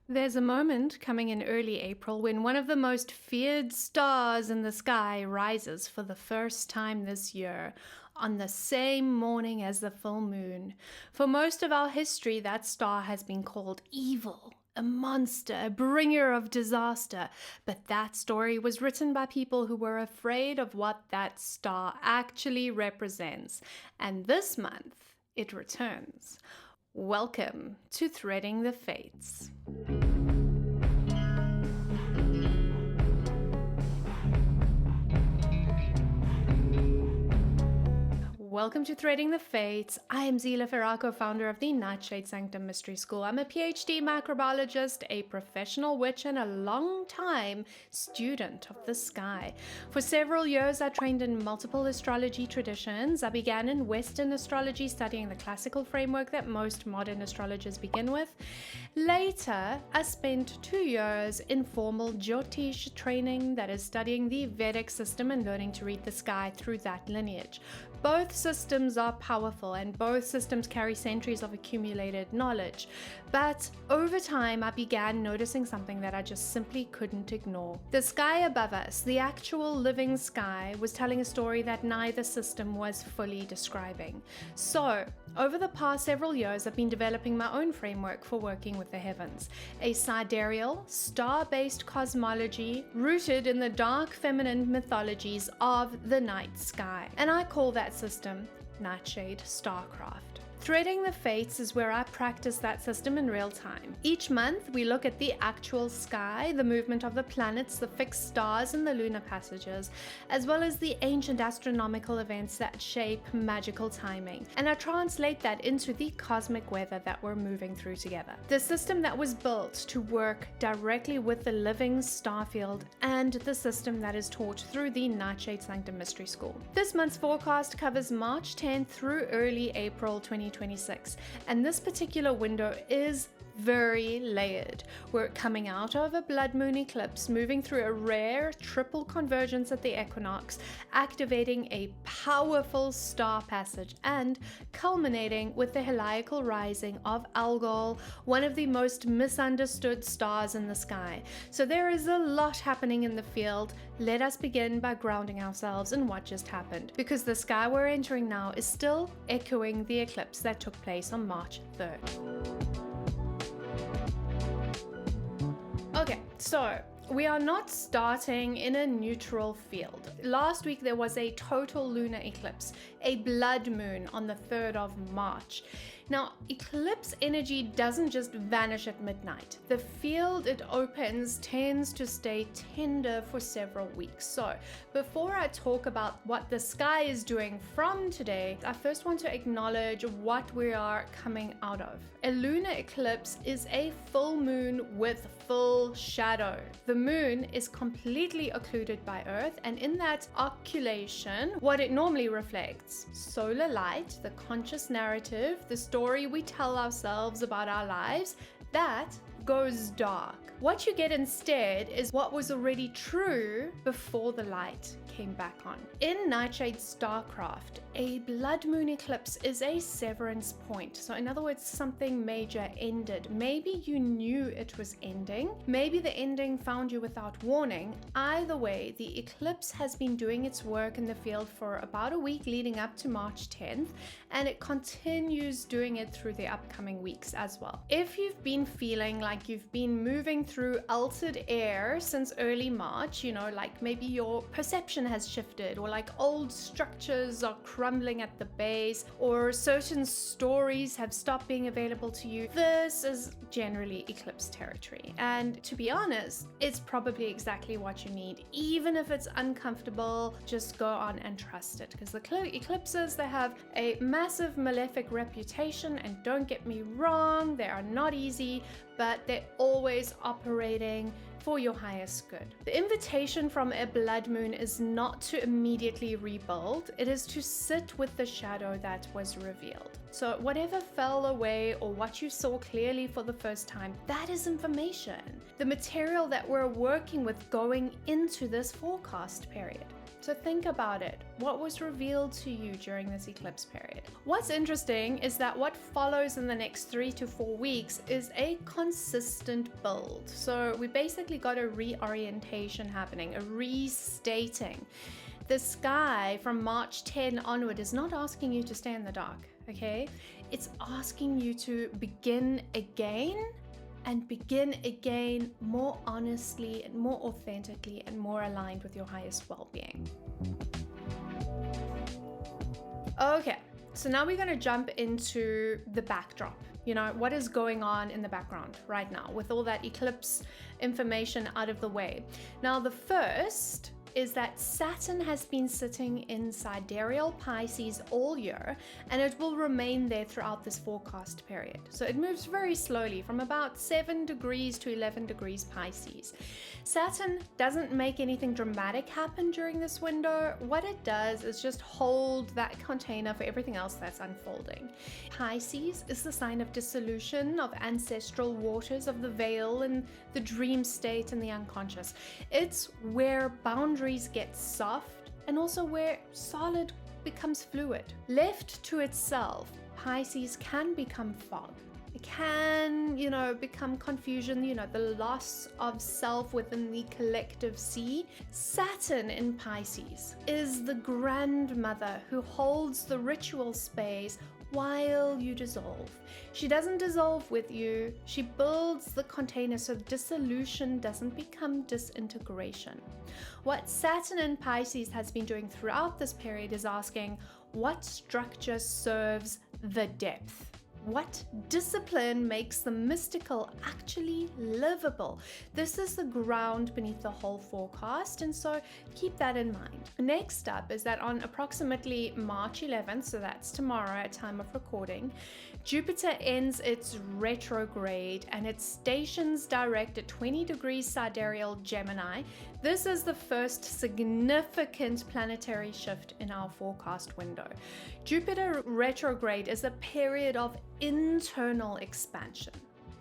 There's a moment coming in early April when one of the most feared stars in the sky rises for the first time this year, on the same morning as the full moon. For most of our history, that star has been called evil, a monster, a bringer of disaster. But that story was written by people who were afraid of what that star actually represents. And this month, it returns. Welcome to Threading the Fates. Welcome to Threading the Fates. I am Zila Ferraco, founder of the Nightshade Sanctum Mystery School. I'm a PhD microbiologist, a professional witch, and a long-time student of the sky. For several years, I trained in multiple astrology traditions. I began in Western astrology, studying the classical framework that most modern astrologers begin with. Later, I spent 2 years in formal Jyotish training, that is studying the Vedic system and learning to read the sky through that lineage. Both systems are powerful and both systems carry centuries of accumulated knowledge. But over time, I began noticing something that I just simply couldn't ignore. The sky above us, the actual living sky, was telling a story that neither system was fully describing. So, over the past several years, I've been developing my own framework for working with the heavens. A sidereal, star-based cosmology rooted in the dark feminine mythologies of the night sky. And I call that system Nightshade Starcraft. Threading the Fates is where I practice that system in real time. Each month, we look at the actual sky, the movement of the planets, the fixed stars, and the lunar passages, as well as the ancient astronomical events that shape magical timing. And I translate that into the cosmic weather that we're moving through together. The system that was built to work directly with the living star field and the system that is taught through the Nightshade Sanctum Mystery School. This month's forecast covers March 10th through early April 2026, and this particular window is very layered. We're coming out of a blood moon eclipse, moving through a rare triple convergence at the equinox, activating a powerful star passage, and culminating with the heliacal rising of Algol, one of the most misunderstood stars in the sky. So there is a lot happening in the field. Let us begin by grounding ourselves in what just happened, because the sky we're entering now is still echoing the eclipse that took place on March 3rd. Okay, so we are not starting in a neutral field. Last week there was a total lunar eclipse, a blood moon on the 3rd of March. Now, eclipse energy doesn't just vanish at midnight. The field it opens tends to stay tender for several weeks. So, before I talk about what the sky is doing from today, I first want to acknowledge what we are coming out of. A lunar eclipse is a full moon with full shadow. The moon is completely occluded by Earth, and in that occultation, what it normally reflects, solar light, the conscious narrative, the story we tell ourselves about our lives, that goes dark. What you get instead is what was already true before the light came back on. In Nightshade Starcraft, a blood moon eclipse is a severance point. So in other words, something major ended. Maybe you knew it was ending. Maybe the ending found you without warning. Either way, the eclipse has been doing its work in the field for about a week leading up to March 10th, and it continues doing it through the upcoming weeks as well. If you've been feeling like you've been moving through altered air since early March, like maybe your perception has shifted, or like old structures are crumbling at the base, or certain stories have stopped being available to you, this is generally eclipse territory. And to be honest, it's probably exactly what you need. Even if it's uncomfortable, just go on and trust it, because the eclipses, they have a massive malefic reputation, and don't get me wrong, they are not easy, but they're always operating for your highest good. The invitation from a blood moon is not to immediately rebuild, it is to sit with the shadow that was revealed. So whatever fell away or what you saw clearly for the first time, that is information. The material that we're working with going into this forecast period. So think about it. What was revealed to you during this eclipse period? What's interesting is that what follows in the next 3 to 4 weeks is a consistent build. So we basically got a reorientation happening, a restating. The sky from March 10 onward is not asking you to stay in the dark, okay? It's asking you to begin again, and begin again more honestly and more authentically and more aligned with your highest well-being. Okay, so now we're going to jump into the backdrop. You know, what is going on in the background right now with all that eclipse information out of the way. Now, the first is that Saturn has been sitting in Sidereal Pisces all year, and it will remain there throughout this forecast period. So it moves very slowly from about 7 degrees to 11 degrees Pisces. Saturn doesn't make anything dramatic happen during this window. What it does is just hold that container for everything else that's unfolding. Pisces is the sign of dissolution, of ancestral waters, of the veil and the dream state and the unconscious. It's where boundaries get soft and also where solid becomes fluid. Left to itself, Pisces can become fog. It can, become confusion, the loss of self within the collective sea. Saturn in Pisces is the grandmother who holds the ritual space while you dissolve. She doesn't dissolve with you, she builds the container so dissolution doesn't become disintegration. What Saturn in Pisces has been doing throughout this period is asking, what structure serves the depth? What discipline makes the mystical actually livable? This is the ground beneath the whole forecast, and so keep that in mind. Next up is that on approximately March 11th, so that's tomorrow at time of recording, Jupiter ends its retrograde and it stations direct at 20 degrees sidereal Gemini. This is the first significant planetary shift in our forecast window. Jupiter retrograde is a period of internal expansion.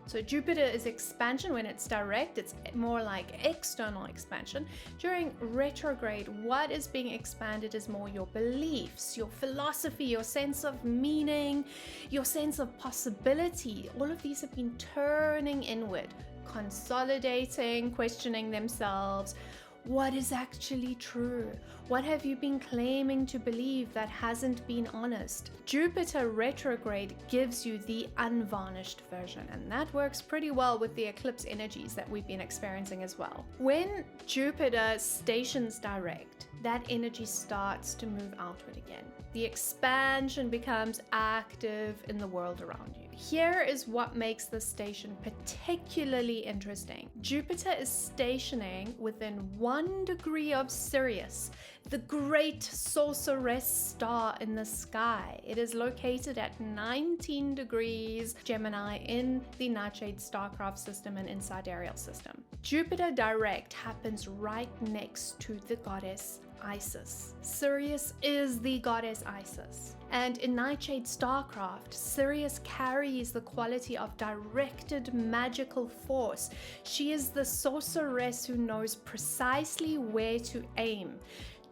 So Jupiter is expansion when it's direct, it's more like external expansion. During retrograde, what is being expanded is more your beliefs, your philosophy, your sense of meaning, your sense of possibility. All of these have been turning inward, consolidating, questioning themselves. What is actually true? What have you been claiming to believe that hasn't been honest? Jupiter retrograde gives you the unvarnished version, and that works pretty well with the eclipse energies that we've been experiencing as well. When Jupiter stations direct, that energy starts to move outward again. The expansion becomes active in the world around you. Here is what makes this station particularly interesting. Jupiter is stationing within 1 degree of Sirius, the great sorceress star in the sky. It is located at 19 degrees Gemini in the Nightshade Starcraft system and in Sidereal system. Jupiter direct happens right next to the goddess Isis. Sirius is the goddess Isis. And in Nightshade Starcraft, Sirius carries the quality of directed magical force. She is the sorceress who knows precisely where to aim.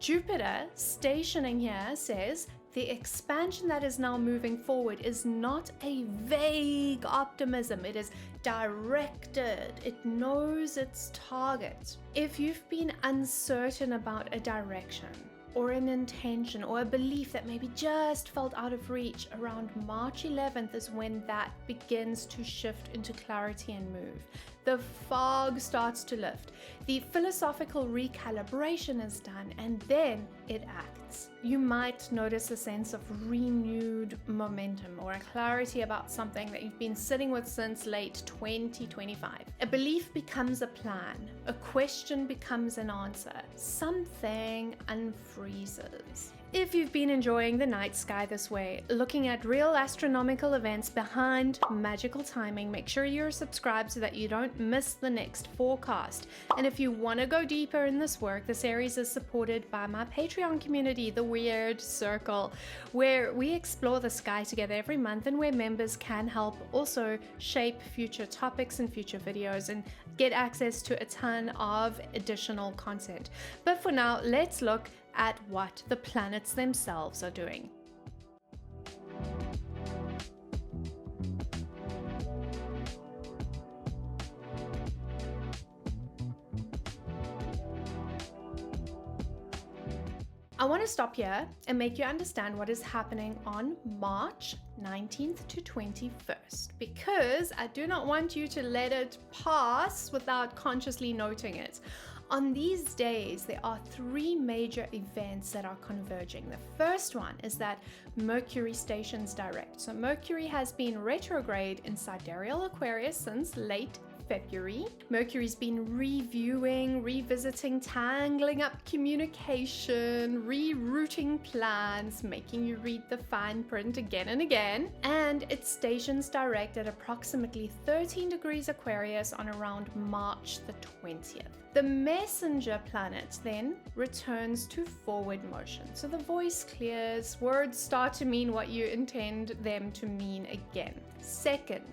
Jupiter, stationing here, says the expansion that is now moving forward is not a vague optimism. It is directed. It knows its target. If you've been uncertain about a direction or an intention or a belief that maybe just felt out of reach, around March 11th is when that begins to shift into clarity and move. The fog starts to lift. The philosophical recalibration is done, and then it acts. You might notice a sense of renewed momentum or a clarity about something that you've been sitting with since late 2025. A belief becomes a plan. A question becomes an answer. Something unfreezes. If you've been enjoying the night sky this way, looking at real astronomical events behind magical timing, make sure you're subscribed so that you don't miss the next forecast. And if you want to go deeper in this work, the series is supported by my Patreon community, The Weird Circle, where we explore the sky together every month and where members can help also shape future topics and future videos and get access to a ton of additional content. But for now, let's look at what the planets themselves are doing. I want to stop here and make you understand what is happening on March 19th to 21st, because I do not want you to let it pass without consciously noting it. On these days, there are three major events that are converging. The first one is that Mercury stations direct. So Mercury has been retrograde in Sidereal Aquarius since late February. Mercury's been reviewing, revisiting, tangling up communication, rerouting plans, making you read the fine print again and again. And it stations direct at approximately 13 degrees Aquarius on around March the 20th. The messenger planet then returns to forward motion. So the voice clears, words start to mean what you intend them to mean again. Second,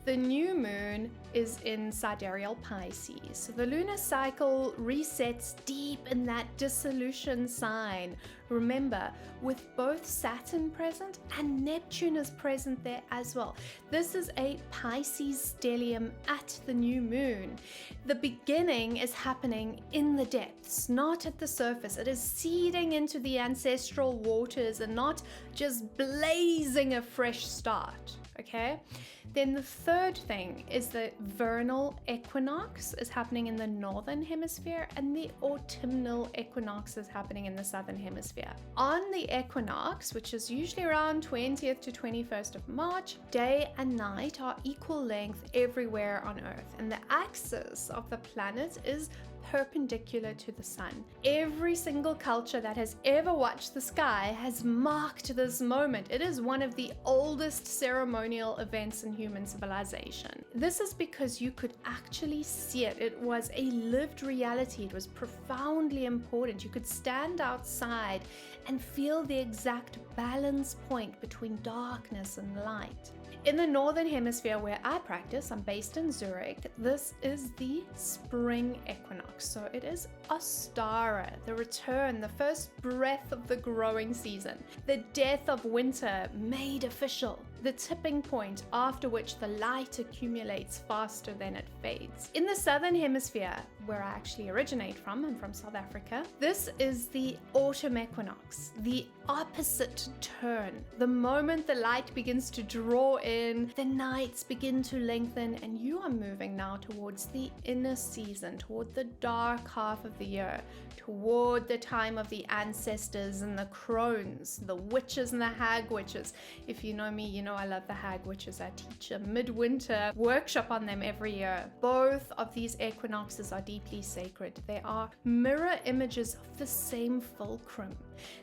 the new moon is in Sidereal Pisces. So the lunar cycle resets deep in that dissolution sign. Remember, with both Saturn present and Neptune is present there as well. This is a Pisces stellium at the new moon. The beginning is happening in the depths, not at the surface. It is seeding into the ancestral waters and not just blazing a fresh start. Okay? Then the third thing is the vernal equinox is happening in the northern hemisphere and the autumnal equinox is happening in the southern hemisphere. On the equinox, which is usually around 20th to 21st of March, day and night are equal length everywhere on Earth, and the axis of the planet is perpendicular to the sun. Every single culture that has ever watched the sky has marked this moment. It is one of the oldest ceremonial events in human civilization. This is because you could actually see it. It was a lived reality. It was profoundly important. You could stand outside and feel the exact balance point between darkness and light. In the northern hemisphere where I practice, I'm based in Zurich, this is the spring equinox. So it is Ostara, the return, the first breath of the growing season, the death of winter made official, the tipping point after which the light accumulates faster than it fades. In the southern hemisphere, where I actually originate from, I'm from South Africa, this is the autumn equinox, the opposite turn. The moment the light begins to draw in, the nights begin to lengthen, and you are moving now towards the inner season, toward the dark half of the year, toward the time of the ancestors and the crones, the witches and the hag witches. If you know me, you know I love the hag witches. I teach a midwinter workshop on them every year. Both of these equinoxes are deeply sacred. They are mirror images of the same fulcrum.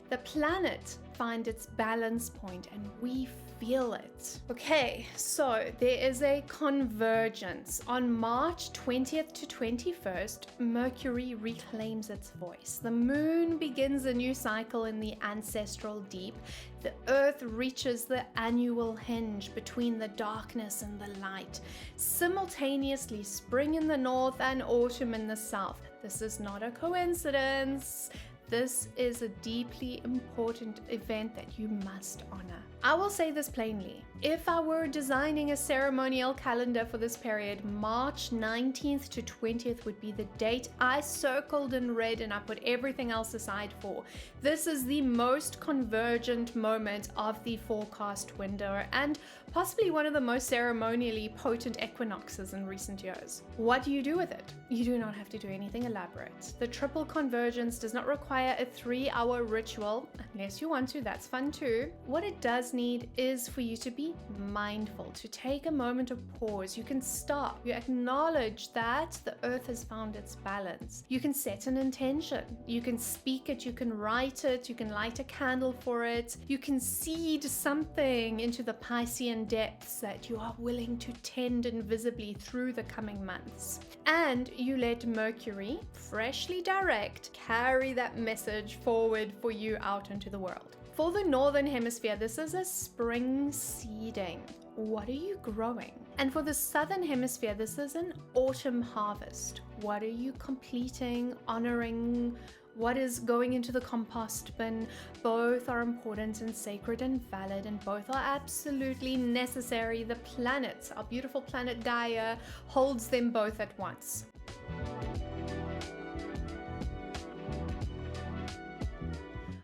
The planet finds its balance point and we feel it. Okay, so there is a convergence. On March 20th to 21st, Mercury reclaims its voice. The moon begins a new cycle in the ancestral deep. The earth reaches the annual hinge between the darkness and the light. Simultaneously, spring in the north and autumn in the south. This is not a coincidence. This is a deeply important event that you must honor. I will say this plainly. If I were designing a ceremonial calendar for this period, March 19th to 20th would be the date I circled in red and I put everything else aside for. This is the most convergent moment of the forecast window and possibly one of the most ceremonially potent equinoxes in recent years. What do you do with it? You do not have to do anything elaborate. The triple convergence does not require a 3-hour ritual, unless you want to, that's fun too. What it does need is for you to be mindful, to take a moment of pause. You can stop. You acknowledge that the earth has found its balance. You can set an intention. You can speak it. You can write it. You can light a candle for it. You can seed something into the Piscean depths that you are willing to tend invisibly through the coming months. And you let Mercury, freshly direct, carry that message forward for you out into the world. For the northern hemisphere, this is a spring seeding. What are you growing? And for the southern hemisphere, this is an autumn harvest. What are you completing, honoring, what is going into the compost bin. Both are important and sacred and valid, and both are absolutely necessary. The planets, our beautiful planet Gaia, holds them both at once.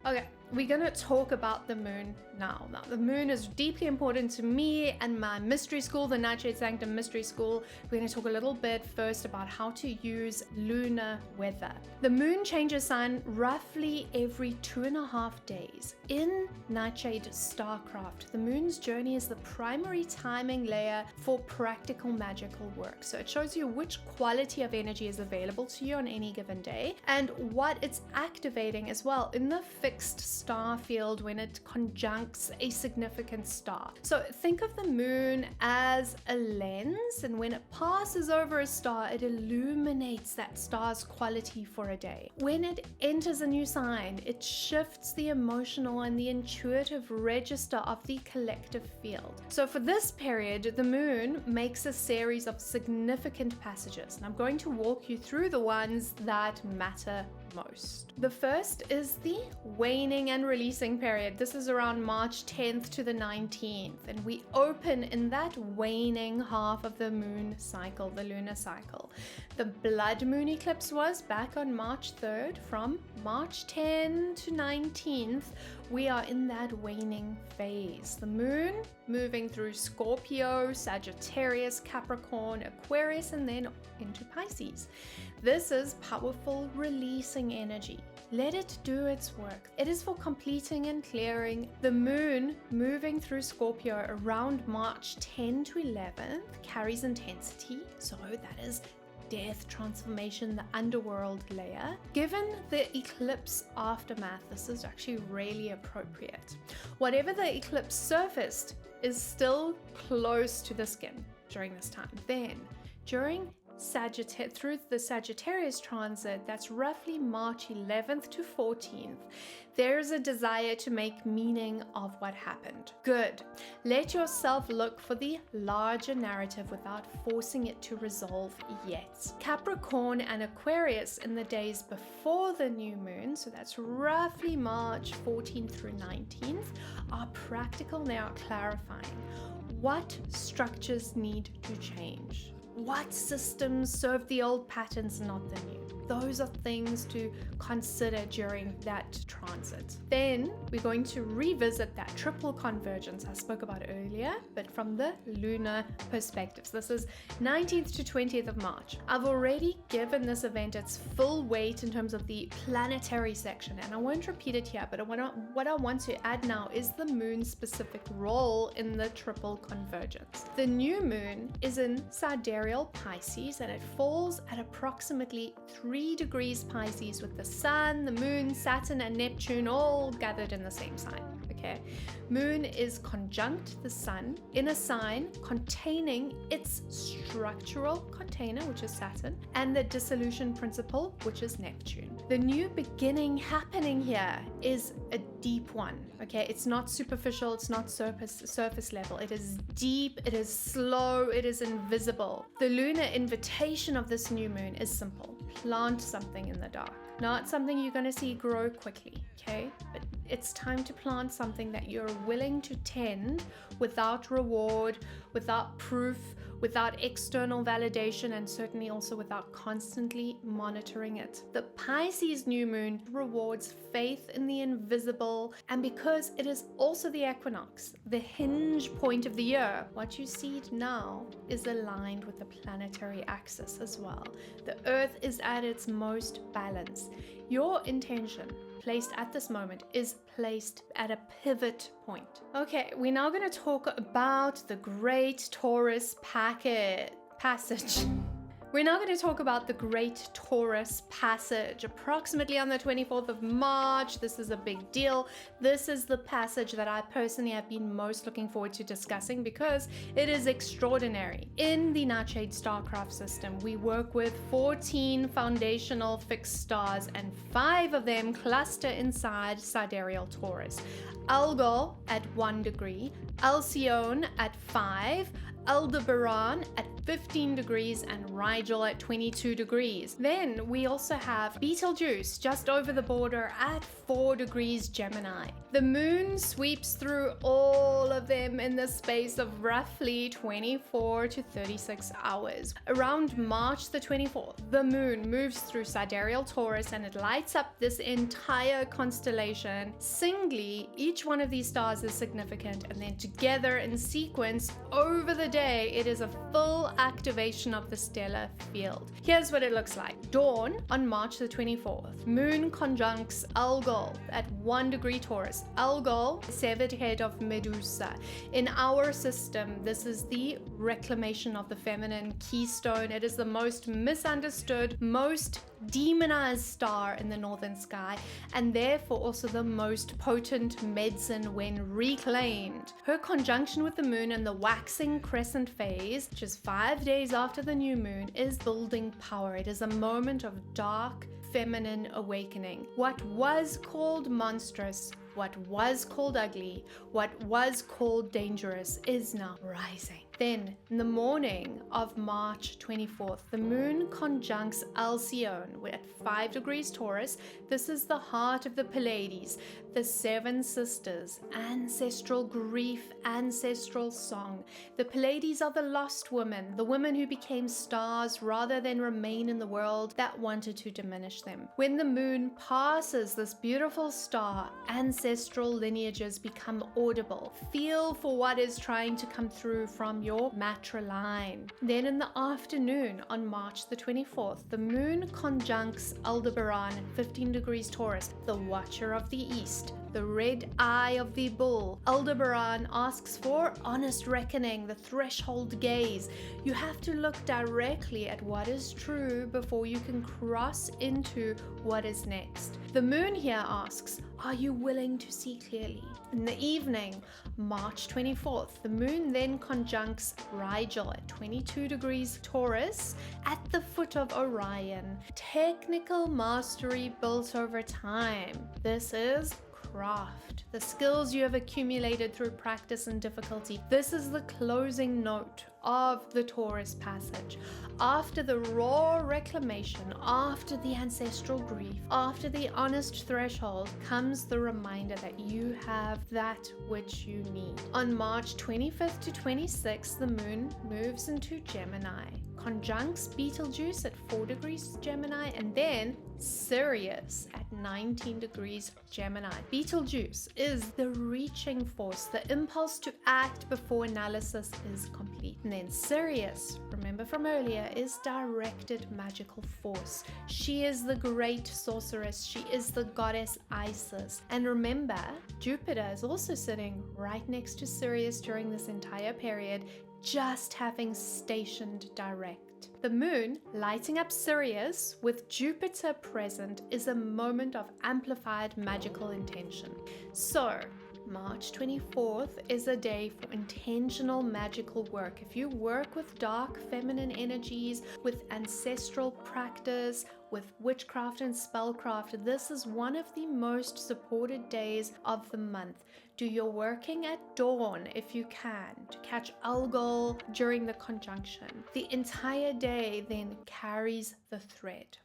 Okay, we're going to talk about the moon now. Now, the moon is deeply important to me and my mystery school, the Nightshade Sanctum Mystery School. We're going to talk a little bit first about how to use lunar weather. The moon changes sign roughly every 2.5 days. In Nightshade Starcraft, the moon's journey is the primary timing layer for practical magical work. So it shows you which quality of energy is available to you on any given day and what it's activating as well in the fixed star field when it conjuncts a significant star. So think of the moon as a lens, and when it passes over a star, it illuminates that star's quality for a day. When it enters a new sign, it shifts the emotional and the intuitive register of the collective field. So for this period, the moon makes a series of significant passages, and I'm going to walk you through the ones that matter most. The first is the waning and releasing period. This is around March 10th to the 19th, and we open in that waning half of the moon cycle, the lunar cycle. The blood moon eclipse was back on March 3rd. From March 10 to 19th, we are in that waning phase. The moon moving through Scorpio, Sagittarius, Capricorn, Aquarius, and then into Pisces. This is powerful releasing energy. Let it do its work. It is for completing and clearing. The moon moving through Scorpio around March 10 to 11th carries intensity. So that is death, transformation, the underworld layer. Given the eclipse aftermath, this is actually really appropriate. Whatever the eclipse surfaced is still close to the skin during this time. Then, during through the Sagittarius transit, that's roughly March 11th to 14th, there's a desire to make meaning of what happened. Good. Let yourself look for the larger narrative without forcing it to resolve yet. Capricorn and Aquarius in the days before the new moon, so that's roughly March 14th through 19th, are practical. They are clarifying. What structures need to change? What systems serve the old patterns, not the new? Those are things to consider during that transit. Then we're going to revisit that triple convergence I spoke about earlier, but from the lunar perspectives. This is 19th to 20th of March. I've already given this event its full weight in terms of the planetary section, and I won't repeat it here, but what I want to add now is the moon's specific role in the triple convergence. The new moon is in Sidereal Pisces, and it falls at approximately 3 degrees Pisces with the sun, the moon, Saturn, and Neptune all gathered in the same sign. Okay, moon is conjunct the sun in a sign containing its structural container, which is Saturn, and the dissolution principle, which is Neptune. The new beginning happening here is a deep one. Okay, it's not superficial, it's not surface level. It is deep, it is slow, it is invisible. The lunar invitation of this new moon is simple. Plant something in the dark. Not something you're going to see grow quickly, okay? But it's time to plant something that you're willing to tend without reward, without proof, without external validation, and certainly also without constantly monitoring it. The Pisces new moon rewards faith in the invisible, and because it is also the equinox, the hinge point of the year, what you see now is aligned with the planetary axis as well. The Earth is at its most balanced. Your intention placed at this moment is placed at a pivot point. Okay, we're now going to talk about the Great Taurus passage. We're now going to talk about the Great Taurus passage, approximately on the 24th of March. This is a big deal. This is the passage that I personally have been most looking forward to discussing because it is extraordinary. In the Nightshade Starcraft system, we work with 14 foundational fixed stars, and 5 of them cluster inside Sidereal Taurus. Algol at 1 degree, Alcyone at 5, Aldebaran at 15 degrees and Rigel at 22 degrees. Then we also have Betelgeuse just over the border at 4 degrees Gemini. The moon sweeps through all of them in the space of roughly 24 to 36 hours. Around March the 24th, the moon moves through Sidereal Taurus and it lights up this entire constellation. Singly, each one of these stars is significant, and then together in sequence over the day, it is a full activation of the stellar field. Here's what it looks like. Dawn on March the 24th. Moon conjuncts Algol at 1 degree Taurus. Algol, severed head of Medusa. In our system, this is the reclamation of the feminine keystone. It is the most misunderstood, most demonized star in the northern sky, and therefore also the most potent medicine when reclaimed. Her conjunction with the moon in the waxing crescent phase, which is 5 days after the new moon, is building power. It is a moment of dark feminine awakening. What was called monstrous, what was called ugly, what was called dangerous is now rising. Then, in the morning of March 24th, the moon conjuncts Alcyone at 5 degrees Taurus. This is the heart of the Pleiades, the seven sisters, ancestral grief, ancestral song. The Pleiades are the lost women, the women who became stars rather than remain in the world that wanted to diminish them. When the moon passes this beautiful star, ancestral lineages become audible. Feel for what is trying to come through from your matriline. Then in the afternoon on March the 24th, the moon conjuncts Aldebaran at 15 degrees Taurus, the watcher of the east, the red eye of the bull. Aldebaran asks for honest reckoning, the threshold gaze. You have to look directly at what is true before you can cross into what is next. The moon here asks, are you willing to see clearly? In the evening, March 24th, the moon then conjuncts Rigel at 22 degrees Taurus at the foot of Orion. Technical mastery built over time. This is craft, the skills you have accumulated through practice and difficulty. This is the closing note of the Taurus passage. After the raw reclamation, after the ancestral grief, after the honest threshold, comes the reminder that you have that which you need. On March 25th to 26th, the moon moves into Gemini, conjuncts Betelgeuse at 4 degrees Gemini, and then Sirius at 19 degrees Gemini. Betelgeuse is the reaching force, the impulse to act before analysis is complete. And then Sirius, remember from earlier, is directed magical force. She is the great sorceress. She is the goddess Isis. And remember, Jupiter is also sitting right next to Sirius during this entire period, just having stationed direct. The moon lighting up Sirius with Jupiter present is a moment of amplified magical intention. So, March 24th is a day for intentional magical work. If you work with dark feminine energies, with ancestral practice, with witchcraft and spellcraft, this is one of the most supported days of the month. Do your working at dawn if you can, to catch Algol during the conjunction. The entire day then carries the thread.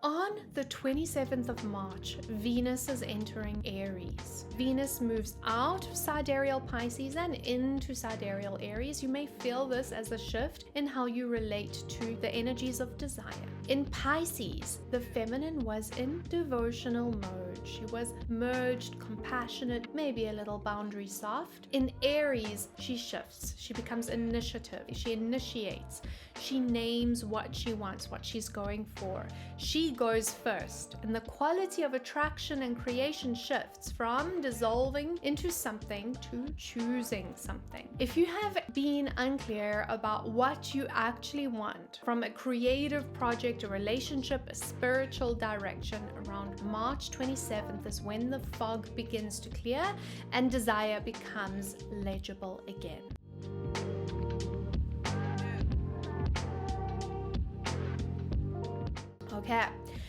On the 27th of March, Venus is entering Aries. Venus moves out of Sidereal Pisces and into Sidereal Aries. You may feel this as a shift in how you relate to the energies of desire. In Pisces, the feminine was in devotional mode. She was merged, compassionate, maybe a little boundary soft. In Aries, she shifts. She becomes initiative. She initiates. She names what she wants, what she's going for. She goes first, and the quality of attraction and creation shifts from dissolving into something to choosing something. If you have been unclear about what you actually want from a creative project, a relationship, a spiritual direction, around March 27th is when the fog begins to clear and desire becomes legible again. Okay,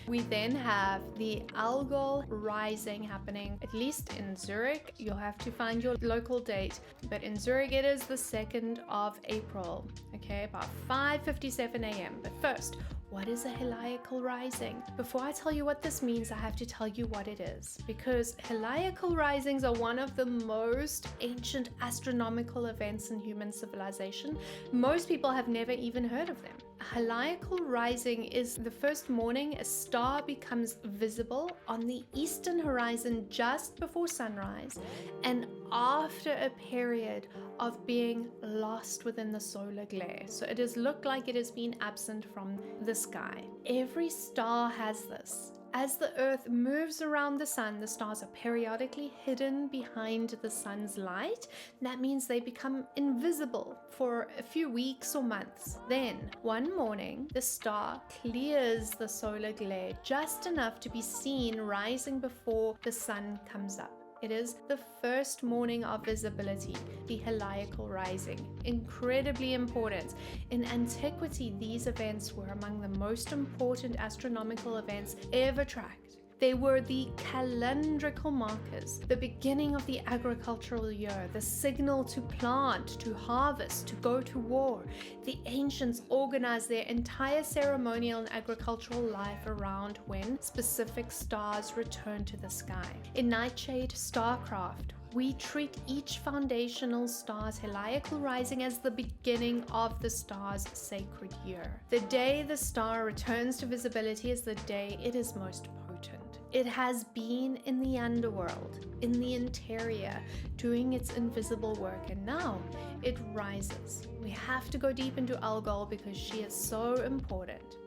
We then have the Algol rising happening, at least in Zurich. You'll have to find your local date, but in Zurich it is the 2nd of April, okay, about 5:57 a.m. But first, what is a heliacal rising? Before I tell you what this means, I have to tell you what it is, because heliacal risings are one of the most ancient astronomical events in human civilization. Most people have never even heard of them. A heliacal rising is the first morning a star becomes visible on the eastern horizon just before sunrise and after a period of being lost within the solar glare. So it has looked like it has been absent from the sky. Every star has this. As the Earth moves around the sun, the stars are periodically hidden behind the sun's light. That means they become invisible for a few weeks or months. Then, one morning, the star clears the solar glare just enough to be seen rising before the sun comes up. It is the first morning of visibility, the heliacal rising. Incredibly important. In antiquity, these events were among the most important astronomical events ever tracked. They were the calendrical markers, the beginning of the agricultural year, the signal to plant, to harvest, to go to war. The ancients organized their entire ceremonial and agricultural life around when specific stars returned to the sky. In Nightshade Starcraft, we treat each foundational star's heliacal rising as the beginning of the star's sacred year. The day the star returns to visibility is the day it is most potent. It has been in the underworld, in the interior, doing its invisible work, and now it rises. We have to go deep into Algol because she is so important.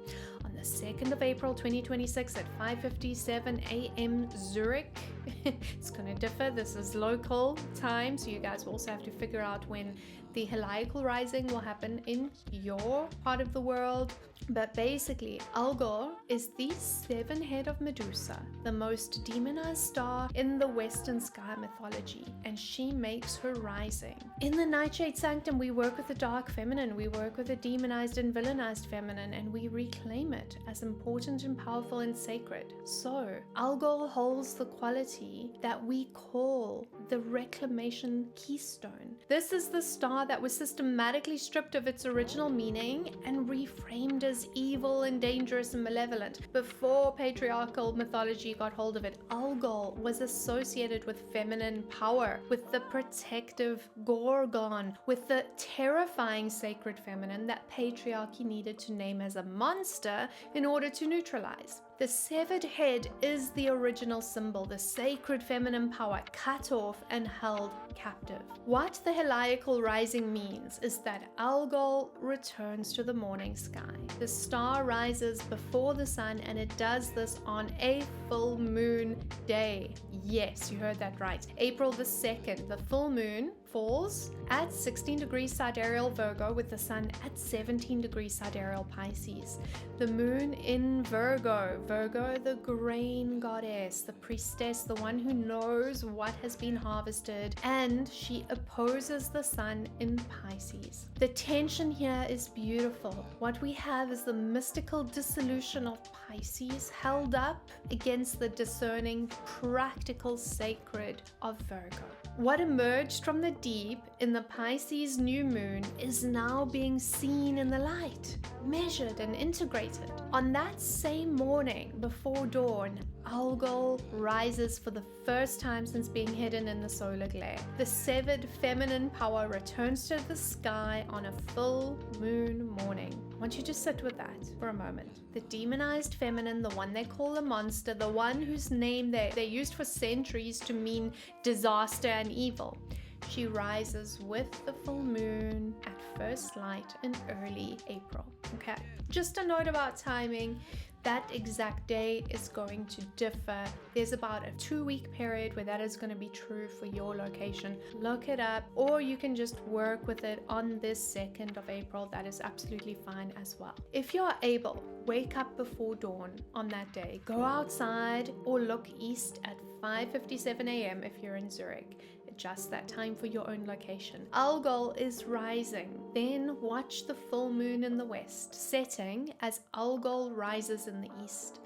On the 2nd of April 2026 at 5:57 a.m. Zurich, it's going to differ. This is local time, so you guys will also have to figure out when the heliacal rising will happen in your part of the world. But basically, Algol is the 7th of Medusa, the most demonized star in the Western sky mythology, and she makes her rising. In the Nightshade Sanctum, we work with the dark feminine, we work with the demonized and villainized feminine, and we reclaim it as important and powerful and sacred. So, Algol holds the quality that we call the Reclamation keystone. This is the star that was systematically stripped of its original meaning and reframed as evil and dangerous and malevolent. Before patriarchal mythology got hold of it, Algol was associated with feminine power, with the protective Gorgon, with the terrifying sacred feminine that patriarchy needed to name as a monster in order to neutralize. The severed head is the original symbol, the sacred feminine power cut off and held captive. What the heliacal rising means is that Algol returns to the morning sky. The star rises before the sun, and it does this on a full moon day. Yes, you heard that right. April the 2nd, the full moon falls at 16 degrees Sidereal Virgo with the sun at 17 degrees Sidereal Pisces. The moon in Virgo, the grain goddess, the priestess, the one who knows what has been harvested, and she opposes the sun in Pisces. The tension here is beautiful. What we have is the mystical dissolution of Pisces held up against the discerning, practical sacred of Virgo. What emerged from the deep in the Pisces new moon is now being seen in the light, measured and integrated. On that same morning before dawn, Algol rises for the first time since being hidden in the solar glare. The severed feminine power returns to the sky on a full moon morning. I want you to sit with that for a moment. The demonized feminine, the one they call a monster, the one whose name they used for centuries to mean disaster and evil. She rises with the full moon at first light in early April. Okay, just a note about timing. That exact day is going to differ. There's about a 2-week period where that is going to be true for your location. Look it up, or you can just work with it on this 2nd of April. That is absolutely fine as well. If you're able, wake up before dawn on that day. Go outside or look east at 5:57 a.m. if you're in Zurich. adjust that time for your own location. Algol is rising. Then watch the full moon in the west, setting as Algol rises in the east.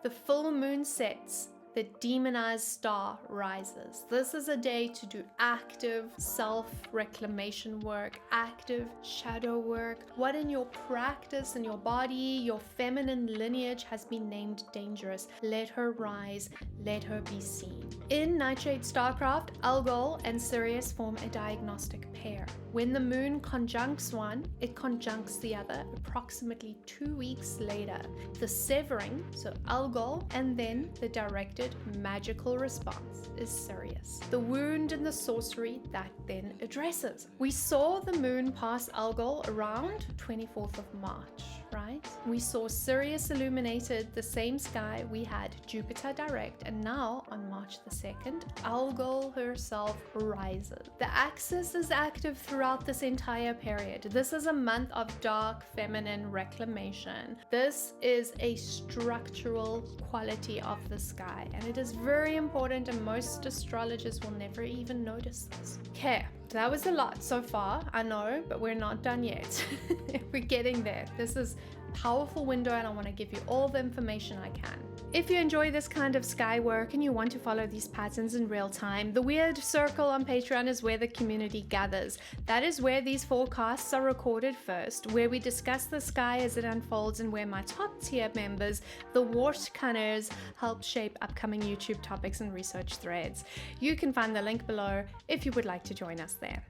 The full moon sets, the demonized star rises. This is a day to do active self-reclamation work, active shadow work. What in your practice, in your body, your feminine lineage has been named dangerous. Let her rise, let her be seen. In Nightshade Starcraft, Algol and Sirius form a diagnostic pair. When the moon conjuncts one, it conjuncts the other approximately 2 weeks later. The severing, so Algol, and then the directed magical response is Sirius. The wound and the sorcery that then addresses. We saw the moon pass Algol around 24th of March, right? We saw Sirius illuminated the same sky we had Jupiter direct, and now on March the 2nd, Algol herself rises. The axis is active throughout this entire period. This is a month of dark feminine reclamation. This is a structural quality of the sky, and it is very important, and most astrologers will never even notice this. Okay, that was a lot so far, I know, but we're not done yet. We're getting there. This is a powerful window, and I want to give you all the information I can. If you enjoy this kind of sky work and you want to follow these patterns in real time, the Weird Circle on Patreon is where the community gathers. That is where these forecasts are recorded first, where we discuss the sky as it unfolds, and where my top tier members, the Wartcunners, help shape upcoming YouTube topics and research threads. You can find the link below if you would like to join us there.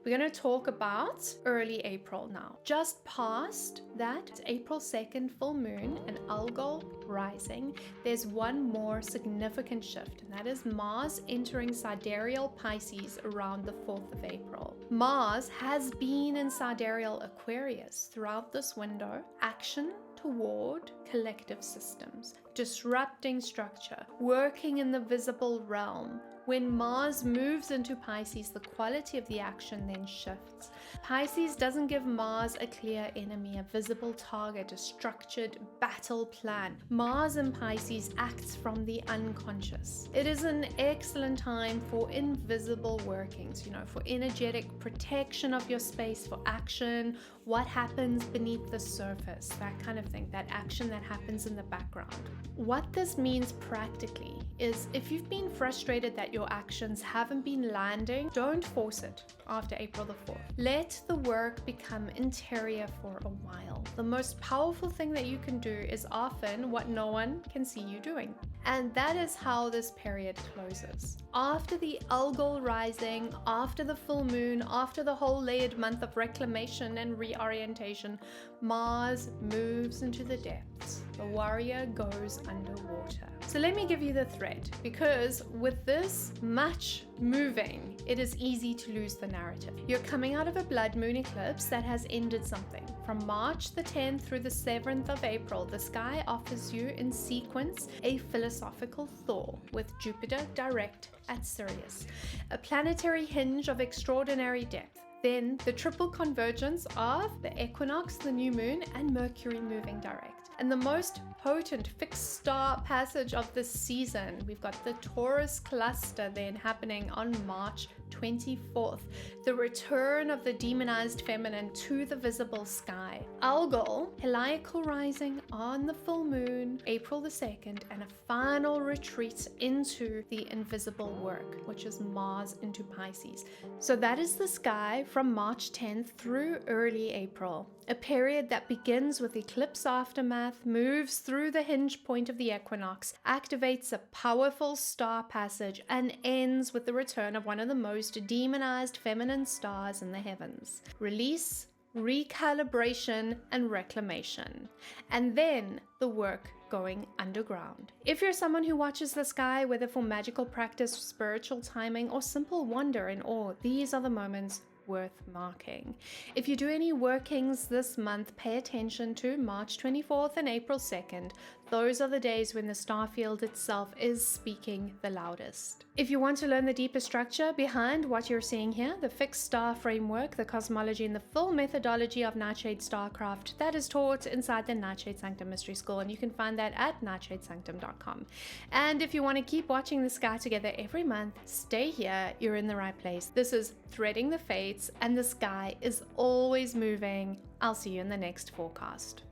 We're going to talk about early April now. Just past that April 2nd full moon and Algol rising, there's one more significant shift, and that is Mars entering Sidereal Pisces around the 4th of April. Mars has been in Sidereal Aquarius throughout this window. Action toward collective systems, disrupting structure, working in the visible realm. When Mars moves into Pisces, the quality of the action then shifts. Pisces doesn't give Mars a clear enemy, a visible target, a structured battle plan. Mars in Pisces acts from the unconscious. It is an excellent time for invisible workings, for energetic protection of your space, for action, what happens beneath the surface, that kind of thing, that action that happens in the background. What this means practically is if you've been frustrated that your actions haven't been landing, don't force it after April the 4th. Let the work become interior for a while. The most powerful thing that you can do is often what no one can see you doing. And that is how this period closes. After the Algol rising, after the full moon, after the whole layered month of reclamation and reorientation, Mars moves into the depths. The warrior goes underwater. So let me give you the thread, because with this much moving, it is easy to lose the narrative. You're coming out of a blood moon eclipse that has ended something. From March the 10th through the 7th of April, the sky offers you in sequence a philosophical thaw with Jupiter direct at Sirius, a planetary hinge of extraordinary depth. Then the triple convergence of the Equinox, the new moon, and Mercury moving direct. And the most potent fixed star passage of this season, we've got the Taurus cluster then happening on March 24th, the return of the demonized feminine to the visible sky. Algol, Heliacal rising on the full moon, April the 2nd, and a final retreat into the invisible work, which is Mars into Pisces. So that is the sky from March 10th through early April. A period that begins with eclipse aftermath, moves through the hinge point of the equinox, activates a powerful star passage, and ends with the return of one of the most demonized feminine stars in the heavens. Release, recalibration, and reclamation. And then the work going underground. If you're someone who watches the sky, whether for magical practice, spiritual timing, or simple wonder and awe, these are the moments worth marking. If you do any workings this month, pay attention to March 24th and April 2nd, those are the days when the star field itself is speaking the loudest. If you want to learn the deeper structure behind what you're seeing here, the fixed star framework, the cosmology, and the full methodology of Nightshade Starcraft, that is taught inside the Nightshade Sanctum Mystery School, and you can find that at nightshadesanctum.com. And if you want to keep watching the sky together every month, stay here, you're in the right place. This is Threading the Fates, and the sky is always moving. I'll see you in the next forecast.